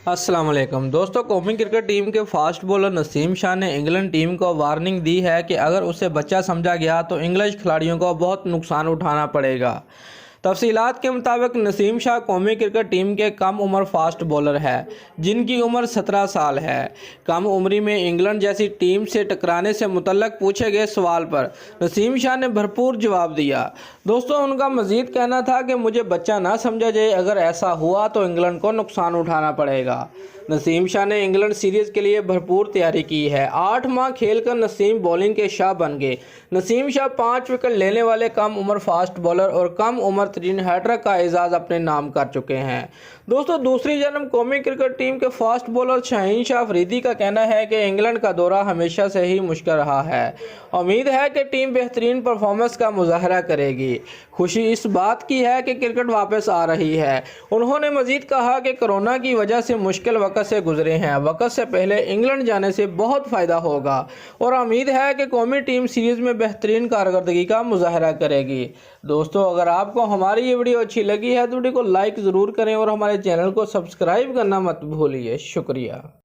अस्सलाम वालेकुम दोस्तों, कौमी क्रिकेट टीम के फास्ट बॉलर नसीम शाह ने इंग्लैंड टीम को वार्निंग दी है कि अगर उसे बच्चा समझा गया तो इंग्लिश खिलाड़ियों को बहुत नुकसान उठाना पड़ेगा। तफसीलात के मुताबिक नसीम शाह कौमी क्रिकेट टीम के कम उम्र फास्ट बॉलर है जिनकी उम्र 17 साल है। कम उम्री में इंग्लैंड जैसी टीम से टकराने से मुतल्लक पूछे गए सवाल पर नसीम शाह ने भरपूर जवाब दिया। दोस्तों, उनका मजीद कहना था कि मुझे बच्चा ना समझा जाए, अगर ऐसा हुआ तो इंग्लैंड को नुकसान उठाना पड़ेगा। नसीम शाह ने इंग्लैंड सीरीज़ के लिए भरपूर तैयारी की है। 8 माह खेलकर नसीम बॉलिंग के शाह बन गए। नसीम शाह 5 विकेट लेने वाले कम उम्र फास्ट बॉलर और कम उम्र तरीन हैट्रिक का एजाज़ अपने नाम कर चुके हैं। दोस्तों, दूसरी जन्म कौमी क्रिकेट टीम के फास्ट बॉलर शाहीन शाह अफरीदी का कहना है कि इंग्लैंड का दौरा हमेशा से ही मुश्किल रहा है। उम्मीद है कि टीम बेहतरीन परफॉर्मेंस का मुजाहरा करेगी। खुशी इस बात की है कि क्रिकेट वापस आ रही है। उन्होंने मजीद कहा कि कोरोना की वजह से मुश्किल वक्त से गुजरे हैं। वक्त से पहले इंग्लैंड जाने से बहुत फ़ायदा होगा और उम्मीद है कि कौमी टीम सीरीज़ में बेहतरीन कारकर्दगी का मुजाहरा करेगी। दोस्तों, अगर आपको हमारी ये वीडियो अच्छी लगी है तो वीडियो को लाइक ज़रूर करें और हमारे चैनल को सब्सक्राइब करना मत भूलिए। शुक्रिया।